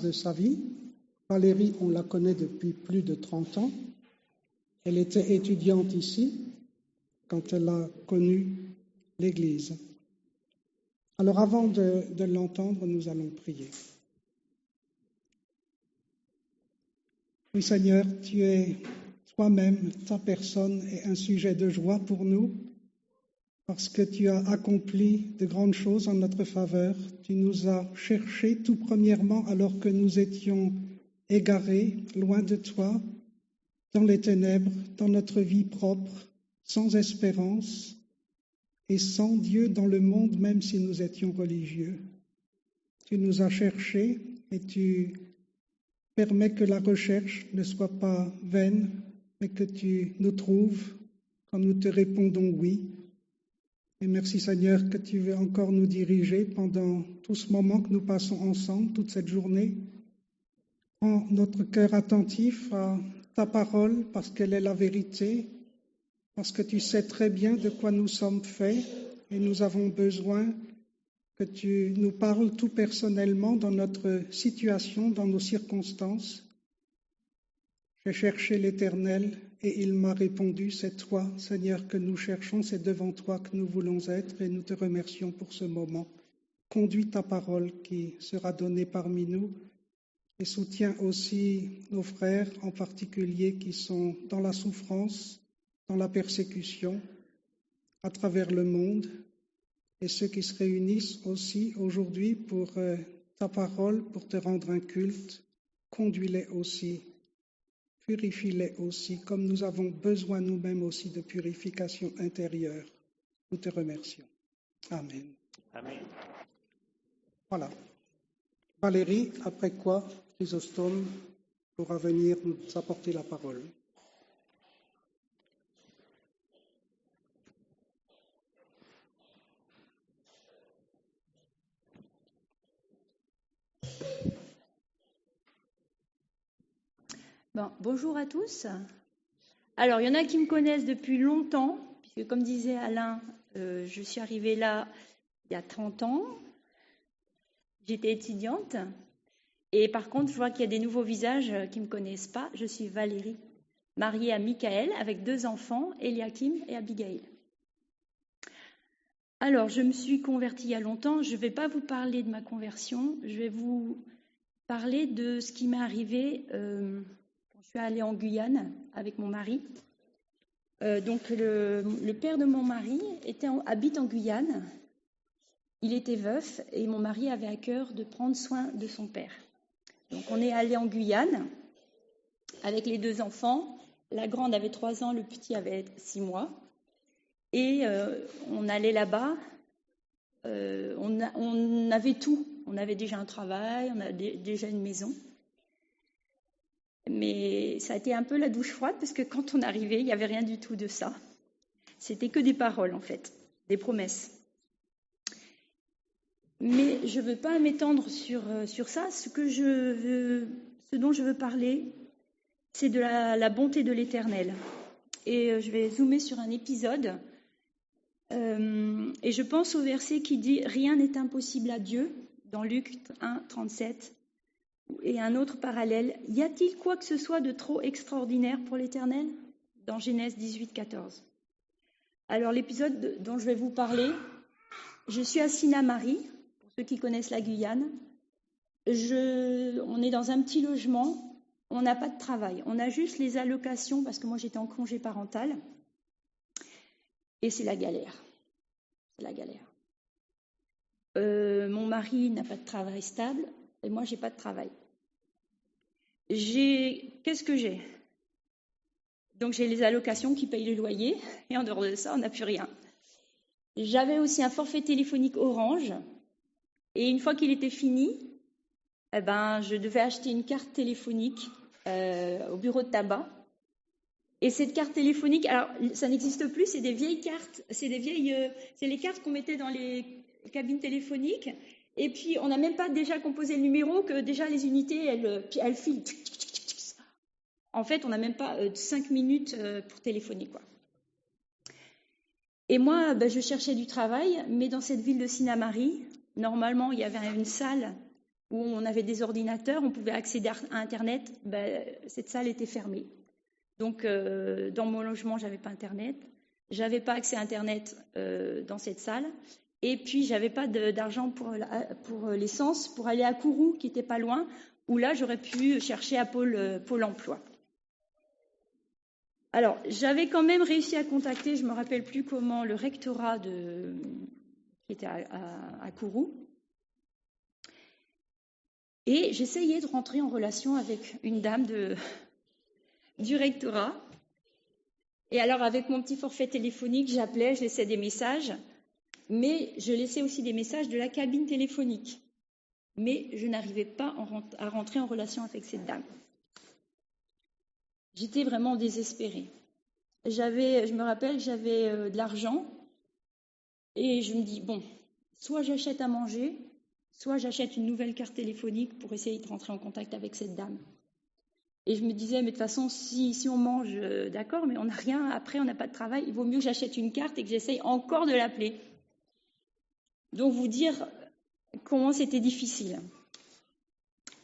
phase de sa vie. Valérie, on la connaît depuis plus de 30 ans. Elle était étudiante ici quand elle a connu l'Église. Alors avant de l'entendre, nous allons prier. Oui Seigneur, tu es toi-même, ta personne est un sujet de joie pour nous, parce que tu as accompli de grandes choses en notre faveur. Tu nous as cherchés tout premièrement alors que nous étions égarés, loin de toi, dans les ténèbres, dans notre vie propre, sans espérance et sans Dieu dans le monde, même si nous étions religieux. Tu nous as cherchés et tu permets que la recherche ne soit pas vaine, mais que tu nous trouves quand nous te répondons oui. Et merci Seigneur que tu veux encore nous diriger pendant tout ce moment que nous passons ensemble, toute cette journée. Rends notre cœur attentif à ta parole parce qu'elle est la vérité, parce que tu sais très bien de quoi nous sommes faits et nous avons besoin que tu nous parles tout personnellement dans notre situation, dans nos circonstances. J'ai cherché l'Éternel et il m'a répondu, c'est toi, Seigneur, que nous cherchons, c'est devant toi que nous voulons être et nous te remercions pour ce moment. Conduis ta parole qui sera donnée parmi nous et soutiens aussi nos frères en particulier qui sont dans la souffrance, dans la persécution, à travers le monde et ceux qui se réunissent aussi aujourd'hui pour ta parole, pour te rendre un culte. Conduis-les aussi. Purifie-les aussi, comme nous avons besoin nous-mêmes aussi de purification intérieure. Nous te remercions. Amen. Amen. Voilà. Valérie, après quoi Chrysostome pourra venir nous apporter la parole. Bonjour à tous. Alors, il y en a qui me connaissent depuis longtemps, puisque comme disait Alain, je suis arrivée là il y a 30 ans. J'étais étudiante. Et par contre, je vois qu'il y a des nouveaux visages qui ne me connaissent pas. Je suis Valérie, mariée à Michael, avec 2 enfants, Eliakim et Abigail. Alors, je me suis convertie il y a longtemps. Je ne vais pas vous parler de ma conversion. Je vais vous parler de ce qui m'est arrivé je suis allée en Guyane avec mon mari. Donc le père de mon mari habite en Guyane. Il était veuf et mon mari avait à cœur de prendre soin de son père. Donc on est allé en Guyane avec les 2 enfants. La grande avait 3 ans, le petit avait 6 mois. Et on allait là-bas. On avait tout. On avait déjà un travail, on avait déjà une maison. Mais ça a été un peu la douche froide parce que quand on arrivait, il n'y avait rien du tout de ça. C'était que des paroles en fait, des promesses. Mais je ne veux pas m'étendre sur ça. Ce dont je veux parler, c'est de la bonté de l'Éternel. Et je vais zoomer sur un épisode. Et je pense au verset qui dit « Rien n'est impossible à Dieu » dans Luc 1, 37. Et un autre parallèle, y a-t-il quoi que ce soit de trop extraordinaire pour l'Éternel ? Dans Genèse 18, 14. Alors l'épisode dont je vais vous parler, je suis à Sinnamary, pour ceux qui connaissent la Guyane. On est dans un petit logement, on n'a pas de travail, on a juste les allocations, parce que moi j'étais en congé parental, et c'est la galère. C'est la galère. Mon mari n'a pas de travail stable, et moi j'ai pas de travail. Qu'est-ce que j'ai ? Donc j'ai les allocations qui payent le loyer, et en dehors de ça, on n'a plus rien. J'avais aussi un forfait téléphonique Orange, et une fois qu'il était fini, je devais acheter une carte téléphonique au bureau de tabac. Et cette carte téléphonique, alors ça n'existe plus, c'est des vieilles cartes, c'est les cartes qu'on mettait dans les cabines téléphoniques. Et puis, on n'a même pas déjà composé le numéro que déjà les unités, elles filent. En fait, on n'a même pas 5 minutes pour téléphoner, quoi. Et moi, je cherchais du travail, mais dans cette ville de Sinnamary, normalement, il y avait une salle où on avait des ordinateurs, on pouvait accéder à Internet, cette salle était fermée. Donc, dans mon logement, je n'avais pas Internet. Je n'avais pas accès à Internet dans cette salle. Et puis, je n'avais pas d'argent pour l'essence, pour aller à Kourou, qui n'était pas loin, où là, j'aurais pu chercher à Pôle emploi. Alors, j'avais quand même réussi à contacter, je ne me rappelle plus comment, le rectorat qui était à Kourou. Et j'essayais de rentrer en relation avec une dame du rectorat. Et alors, avec mon petit forfait téléphonique, j'appelais, je laissais des messages, mais je laissais aussi des messages de la cabine téléphonique. Mais je n'arrivais pas à rentrer en relation avec cette dame. J'étais vraiment désespérée. Je me rappelle que j'avais de l'argent et je me dis, bon, soit j'achète à manger, soit j'achète une nouvelle carte téléphonique pour essayer de rentrer en contact avec cette dame. Et je me disais, mais de toute façon, si on mange, d'accord, mais on n'a rien, après on n'a pas de travail, il vaut mieux que j'achète une carte et que j'essaye encore de l'appeler. Donc vous dire comment c'était difficile.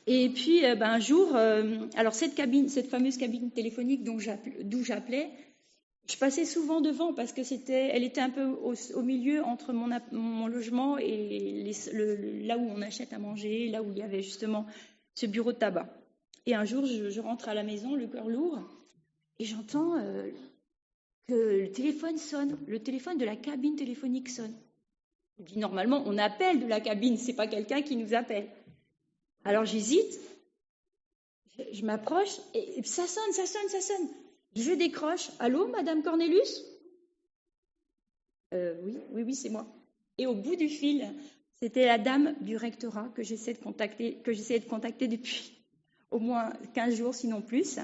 Et puis un jour, alors cette fameuse cabine téléphonique d'où j'appelais, je passais souvent devant parce que elle était un peu au milieu entre mon logement et là où on achète à manger, là où il y avait justement ce bureau de tabac. Et un jour, je rentre à la maison, le cœur lourd, et j'entends que le téléphone sonne, le téléphone de la cabine téléphonique sonne. Je dis, normalement, on appelle de la cabine, c'est pas quelqu'un qui nous appelle. Alors j'hésite, je m'approche, et ça sonne. Je décroche. Allô, Madame Cornelius ? Oui, c'est moi. Et au bout du fil, c'était la dame du rectorat que j'essayais de contacter depuis au moins 15 jours, sinon plus,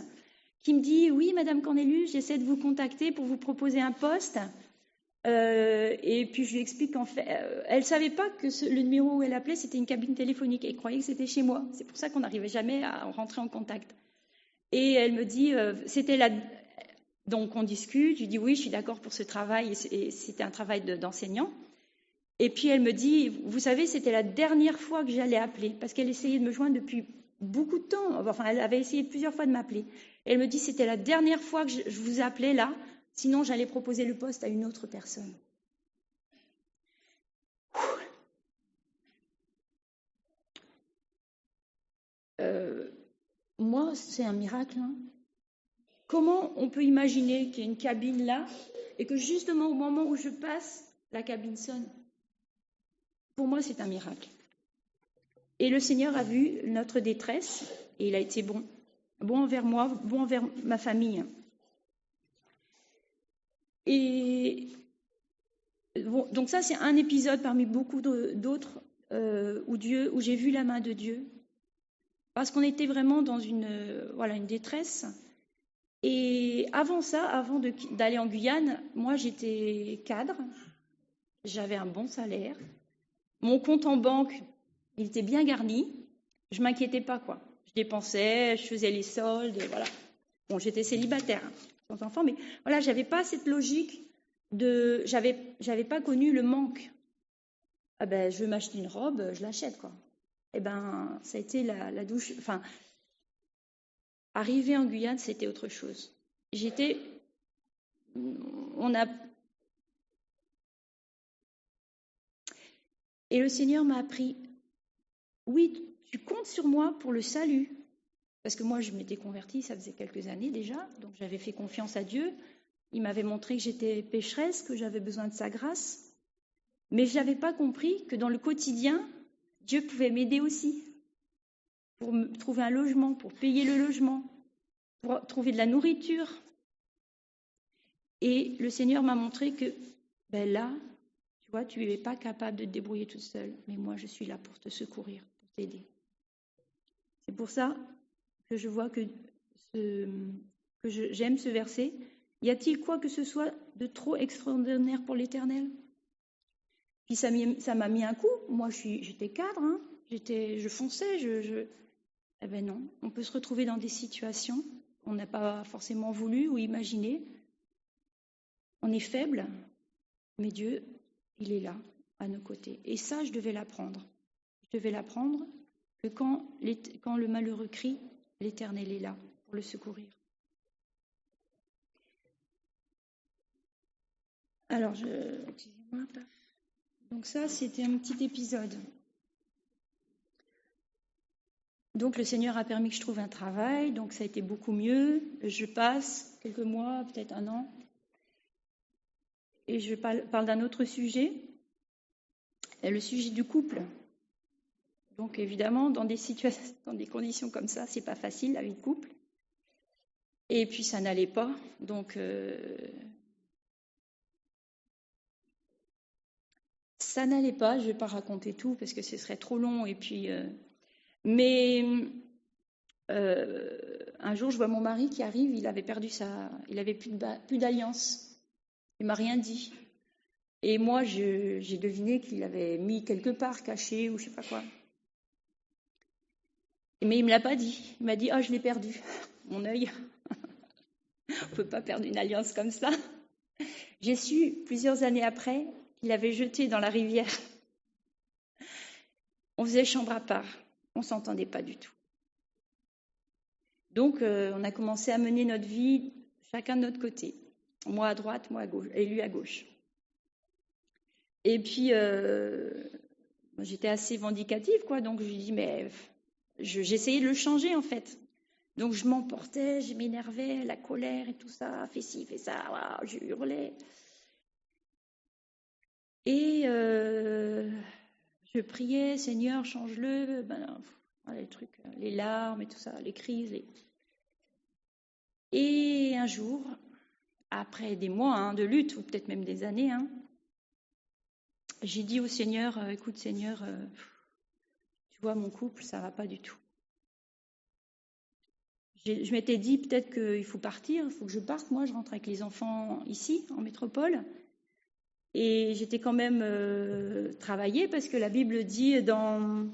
qui me dit, oui, Madame Cornelius, j'essaie de vous contacter pour vous proposer un poste. Et puis je lui explique qu'en fait, elle ne savait pas que le numéro où elle appelait, c'était une cabine téléphonique. Elle croyait que c'était chez moi. C'est pour ça qu'on n'arrivait jamais à rentrer en contact. Et elle me dit, donc on discute, je lui dis oui, je suis d'accord pour ce travail, et c'était un travail d'enseignant. Et puis elle me dit, vous savez, c'était la dernière fois que j'allais appeler, parce qu'elle essayait de me joindre depuis beaucoup de temps, enfin elle avait essayé plusieurs fois de m'appeler. Et elle me dit, c'était la dernière fois que je vous appelais là, sinon j'allais proposer le poste à une autre personne. Moi, c'est un miracle, hein. Comment on peut imaginer qu'il y ait une cabine là et que justement au moment où je passe, la cabine sonne ? Pour moi, c'est un miracle. Et le Seigneur a vu notre détresse et il a été bon envers moi, bon envers ma famille. Et bon, donc ça, c'est un épisode parmi beaucoup d'autres où j'ai vu la main de Dieu. Parce qu'on était vraiment dans une détresse. Et avant ça, avant d'aller en Guyane, moi j'étais cadre, j'avais un bon salaire, mon compte en banque, il était bien garni, je m'inquiétais pas quoi. Je dépensais, je faisais les soldes, et voilà. Bon, j'étais célibataire, sans enfant, mais voilà, j'avais pas cette logique j'avais pas connu le manque. Ah ben, je veux m'acheter une robe, je l'achète quoi. Eh ben, ça a été la douche. Enfin, arriver en Guyane, c'était autre chose. Et le Seigneur m'a appris, oui, tu comptes sur moi pour le salut. Parce que moi, je m'étais convertie, ça faisait quelques années déjà, donc j'avais fait confiance à Dieu. Il m'avait montré que j'étais pécheresse, que j'avais besoin de sa grâce. Mais je n'avais pas compris que dans le quotidien, Dieu pouvait m'aider aussi pour me trouver un logement, pour payer le logement, pour trouver de la nourriture. Et le Seigneur m'a montré que là, tu vois, tu n'es pas capable de te débrouiller toute seule, mais moi, je suis là pour te secourir, pour t'aider. C'est pour ça que je vois j'aime ce verset. Y a-t-il quoi que ce soit de trop extraordinaire pour l'Éternel ? Puis ça m'a mis un coup. Moi, j'étais cadre, hein. Je fonçais. Eh ben non, on peut se retrouver dans des situations qu'on n'a pas forcément voulu ou imaginé. On est faible, mais Dieu, il est là, à nos côtés. Et ça, je devais l'apprendre. Je devais l'apprendre que quand le malheureux crie, l'Éternel est là pour le secourir. Alors, excusez-moi, paf. Donc ça, c'était un petit épisode. Donc le Seigneur a permis que je trouve un travail, donc ça a été beaucoup mieux. Je passe quelques mois, peut-être un an, et je parle d'un autre sujet, le sujet du couple. Donc évidemment, dans des situations, dans des conditions comme ça, c'est pas facile la vie de couple. Et puis ça n'allait pas, donc ça n'allait pas. Je vais pas raconter tout parce que ce serait trop long. Et puis, mais un jour, je vois mon mari qui arrive. Il avait plus d'alliance. Il m'a rien dit. Et moi, j'ai deviné qu'il avait mis quelque part caché ou je sais pas quoi. Mais il me l'a pas dit. Il m'a dit, je l'ai perdu, mon œil. On peut pas perdre une alliance comme ça. J'ai su plusieurs années après qu'il avait jeté dans la rivière. On faisait chambre à part. On s'entendait pas du tout. Donc, on a commencé à mener notre vie chacun de notre côté. Moi à droite, moi à gauche, et lui à gauche. Et puis, j'étais assez vindicative, quoi. Donc, je lui dis, mais j'essayais de le changer, en fait. Donc, je m'emportais, je m'énervais, la colère et tout ça, fais ci, fais ça, voilà, je hurlais. Et je priais, Seigneur, change-le. Les trucs, les larmes et tout ça, les crises. Et un jour, après des mois de lutte, ou peut-être même des années, j'ai dit au Seigneur, écoute Seigneur, tu vois mon couple, ça va pas du tout. Je m'étais dit peut-être qu'il faut partir, il faut que je parte, moi je rentre avec les enfants ici, en métropole. Et j'étais quand même travaillée parce que la Bible dit dans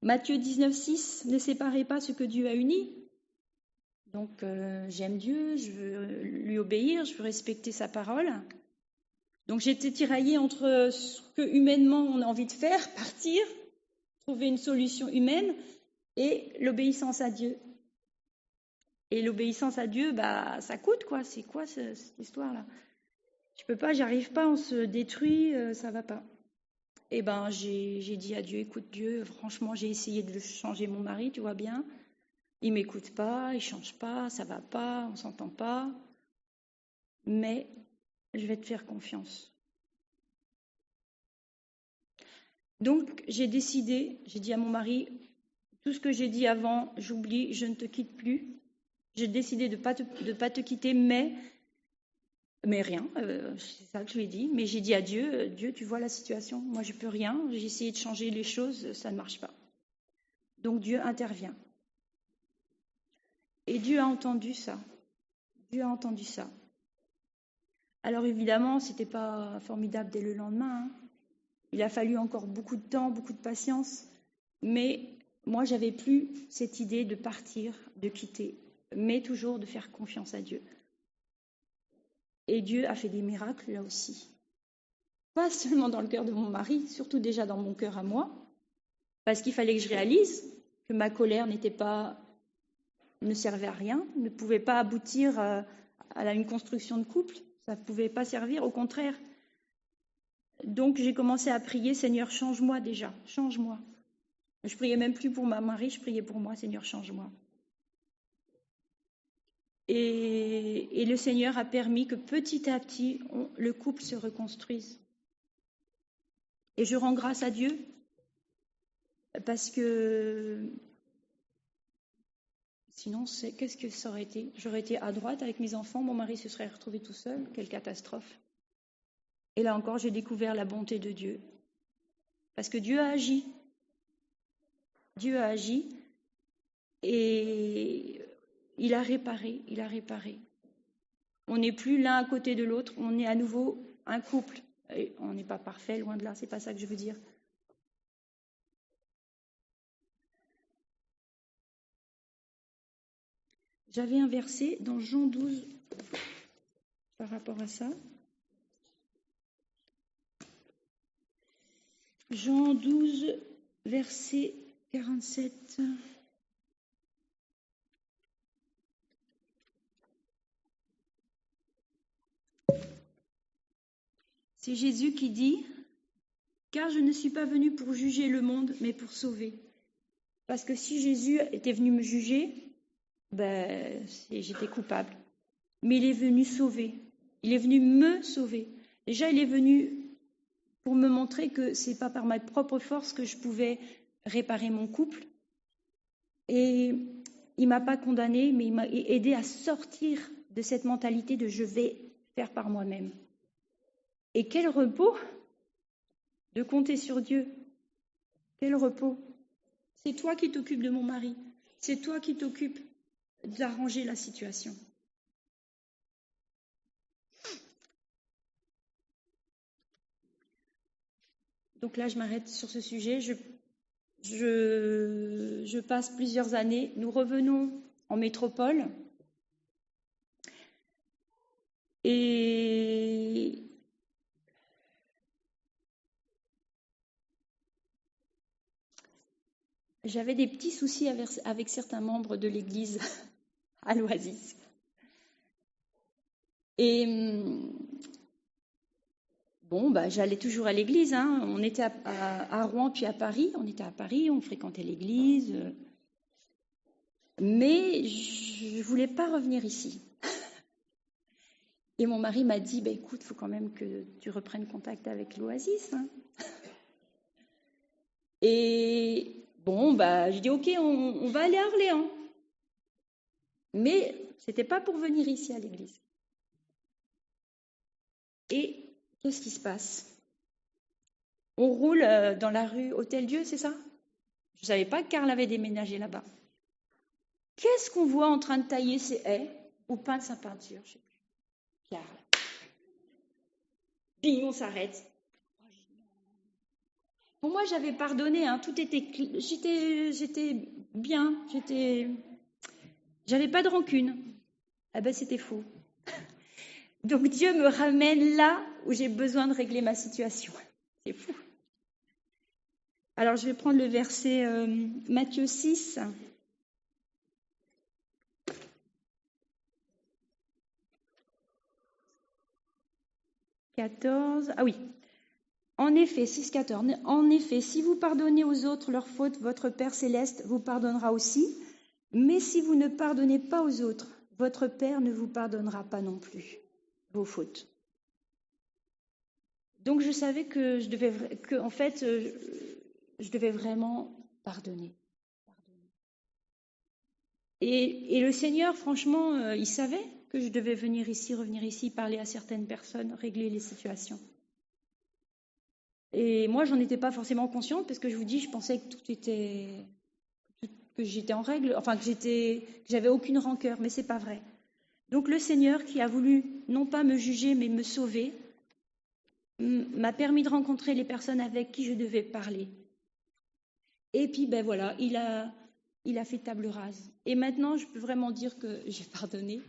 Matthieu 19,6, ne séparez pas ce que Dieu a uni. Donc j'aime Dieu, je veux lui obéir, je veux respecter sa parole. Donc j'étais tiraillée entre ce que humainement on a envie de faire, partir, trouver une solution humaine, et l'obéissance à Dieu. Et l'obéissance à Dieu, ça coûte, quoi. C'est quoi cette histoire-là? Je peux pas, j'y arrive pas, on se détruit, ça va pas. Et j'ai dit à Dieu, écoute Dieu, franchement, j'ai essayé de changer mon mari, tu vois bien. Il m'écoute pas, il change pas, ça va pas, on s'entend pas. Mais je vais te faire confiance. Donc, j'ai décidé, j'ai dit à mon mari, tout ce que j'ai dit avant, j'oublie, je ne te quitte plus. J'ai décidé de pas te quitter, mais rien, c'est ça que je lui ai dit. Mais j'ai dit à Dieu, Dieu, tu vois la situation, moi je peux rien, j'ai essayé de changer les choses, ça ne marche pas. Donc Dieu intervient. Et Dieu a entendu ça. Dieu a entendu ça. Alors évidemment, c'était pas formidable dès le lendemain. Il a fallu encore beaucoup de temps, beaucoup de patience. Mais moi, j'avais plus cette idée de partir, de quitter, mais toujours de faire confiance à Dieu. Et Dieu a fait des miracles là aussi. Pas seulement dans le cœur de mon mari, surtout déjà dans mon cœur à moi, parce qu'il fallait que je réalise que ma colère ne servait à rien, ne pouvait pas aboutir à une construction de couple, ça ne pouvait pas servir, au contraire. Donc j'ai commencé à prier, Seigneur, change-moi déjà, change-moi. Je priais même plus pour ma mari, je priais pour moi, Seigneur, change-moi. Et le Seigneur a permis que petit à petit, le couple se reconstruise. Et je rends grâce à Dieu, parce que sinon, qu'est-ce que ça aurait été? J'aurais été à droite avec mes enfants, mon mari se serait retrouvé tout seul, quelle catastrophe. Et là encore, j'ai découvert la bonté de Dieu. Parce que Dieu a agi. Dieu a agi et il a réparé. On n'est plus l'un à côté de l'autre, on est à nouveau un couple. Et on n'est pas parfait, loin de là, c'est pas ça que je veux dire. J'avais un verset dans Jean 12 par rapport à ça. Jean 12, verset 47. C'est Jésus qui dit « Car je ne suis pas venu pour juger le monde, mais pour sauver. » Parce que si Jésus était venu me juger, j'étais coupable. Mais il est venu sauver. Il est venu me sauver. Déjà, il est venu pour me montrer que ce n'est pas par ma propre force que je pouvais réparer mon couple. Et il ne m'a pas condamné, mais il m'a aidé à sortir de cette mentalité de « je vais faire par moi-même ». Et quel repos de compter sur Dieu. Quel repos. C'est toi qui t'occupes de mon mari. C'est toi qui t'occupes d'arranger la situation. Donc là, je m'arrête sur ce sujet. Je passe plusieurs années. Nous revenons en métropole. Et j'avais des petits soucis avec certains membres de l'église à l'Oasis. Et j'allais toujours à l'église. On était à Rouen puis à Paris. On était à Paris, on fréquentait l'église. Mais je ne voulais pas revenir ici. Et mon mari m'a dit, écoute, il faut quand même que tu reprennes contact avec l'Oasis. Et j'ai dit, ok, on va aller à Orléans. Mais ce n'était pas pour venir ici à l'église. Et qu'est-ce qui se passe? On roule dans la rue Hôtel-Dieu, c'est ça? Je ne savais pas que Karl avait déménagé là-bas. Qu'est-ce qu'on voit en train de tailler ses haies ou peindre sa peinture? Je ne sais plus. Karl. Puis on s'arrête. Pour moi, j'avais pardonné, tout était, j'étais bien, j'avais pas de rancune. C'était faux. Donc Dieu me ramène là où j'ai besoin de régler ma situation. C'est fou. Alors je vais prendre le verset Matthieu 6. Ah oui. En effet, 6,14. En effet, si vous pardonnez aux autres leurs fautes, votre Père céleste vous pardonnera aussi. Mais si vous ne pardonnez pas aux autres, votre Père ne vous pardonnera pas non plus vos fautes. Donc je savais que je devais vraiment pardonner. Et le Seigneur, franchement, il savait que je devais venir ici, revenir ici, parler à certaines personnes, régler les situations. Et moi, j'en étais pas forcément consciente parce que je vous dis, je pensais que j'étais en règle, que j'avais aucune rancœur, mais c'est pas vrai. Donc le Seigneur qui a voulu non pas me juger mais me sauver m'a permis de rencontrer les personnes avec qui je devais parler. Et puis il a fait table rase. Et maintenant, je peux vraiment dire que j'ai pardonné.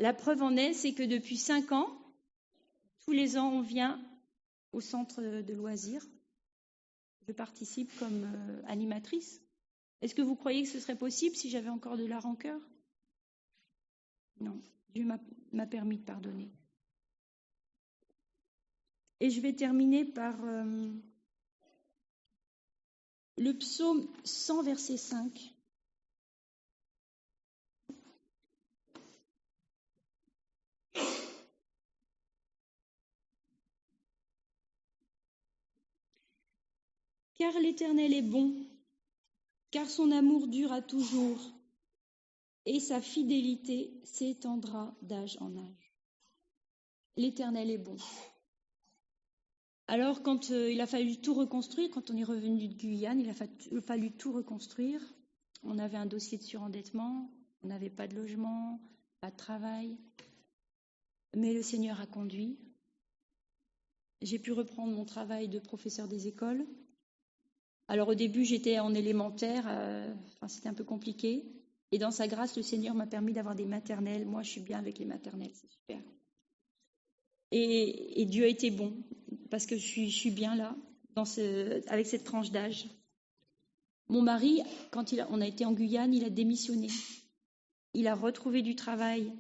La preuve en est, c'est que depuis 5 ans, tous les ans, on vient au centre de loisirs. Je participe comme animatrice. Est-ce que vous croyez que ce serait possible si j'avais encore de la rancœur? Non, Dieu m'a permis de pardonner. Et je vais terminer par le psaume 100, verset 5. Car l'Éternel est bon, car son amour dure à toujours, et sa fidélité s'étendra d'âge en âge. L'Éternel est bon. Alors, quand il a fallu tout reconstruire, quand on est revenu de Guyane, il a fallu tout reconstruire. On avait un dossier de surendettement, on n'avait pas de logement, pas de travail. Mais le Seigneur a conduit. J'ai pu reprendre mon travail de professeur des écoles. Alors au début, j'étais en élémentaire, c'était un peu compliqué. Et dans sa grâce, le Seigneur m'a permis d'avoir des maternelles. Moi, je suis bien avec les maternelles, c'est super. Et Dieu a été bon, parce que je suis bien là. avec cette tranche d'âge. Mon mari, quand on a été en Guyane, il a démissionné. Il a retrouvé du travail.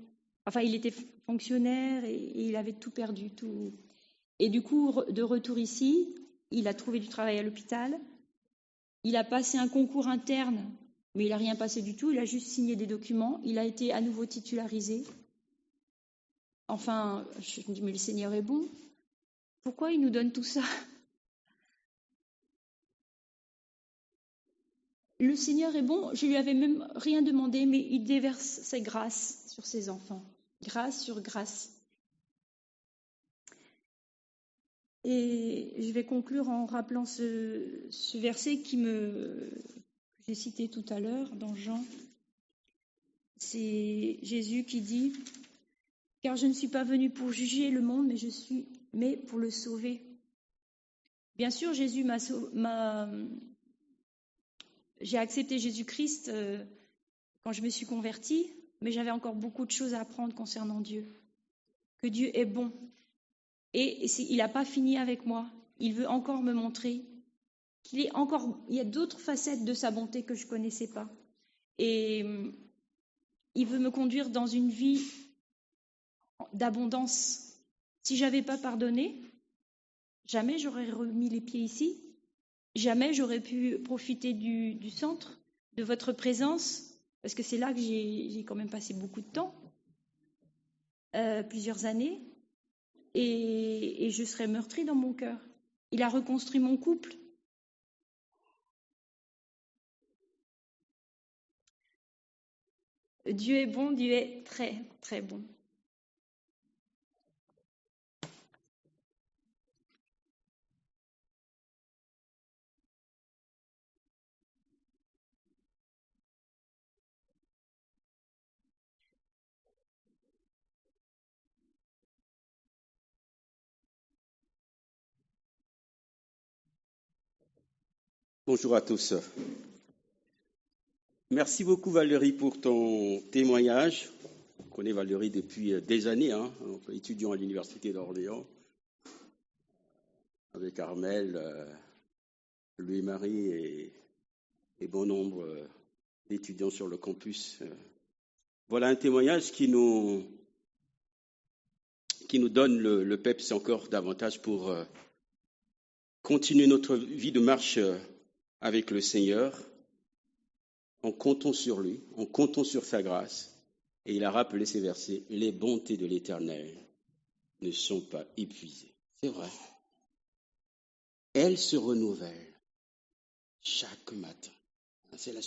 Enfin, il était fonctionnaire et il avait tout perdu. Tout. Et du coup, de retour ici, il a trouvé du travail à l'hôpital. Il a passé un concours interne, mais il n'a rien passé du tout. Il a juste signé des documents. Il a été à nouveau titularisé. Enfin, je me dis, mais le Seigneur est bon. Pourquoi il nous donne tout ça ? Le Seigneur est bon, je lui avais même rien demandé, mais il déverse ses grâces sur ses enfants. Grâce sur grâce. Et je vais conclure en rappelant ce verset que j'ai cité tout à l'heure dans Jean. C'est Jésus qui dit « Car je ne suis pas venu pour juger le monde, mais pour le sauver. » Bien sûr, j'ai accepté Jésus-Christ quand je me suis convertie, mais j'avais encore beaucoup de choses à apprendre concernant Dieu. Que Dieu est bon. Et il n'a pas fini avec moi. Il veut encore me montrer il y a d'autres facettes de sa bonté que je ne connaissais pas. Et il veut me conduire dans une vie d'abondance. Si je n'avais pas pardonné, jamais j'aurais remis les pieds ici. Jamais j'aurais pu profiter du centre, de votre présence, parce que c'est là que j'ai quand même passé beaucoup de temps, plusieurs années, et je serais meurtrie dans mon cœur. Il a reconstruit mon couple. Dieu est bon, Dieu est très, très bon. Bonjour à tous. Merci beaucoup Valérie pour ton témoignage. On connaît Valérie depuis des années, étudiant à l'Université d'Orléans, avec Armel, Louis-Marie et bon nombre d'étudiants sur le campus. Voilà un témoignage qui nous donne le peps encore davantage pour continuer notre vie de marche avec le Seigneur, en comptant sur lui, en comptant sur sa grâce. Et il a rappelé ces versets, les bontés de l'Éternel ne sont pas épuisées. C'est vrai. Elles se renouvellent chaque matin. C'est la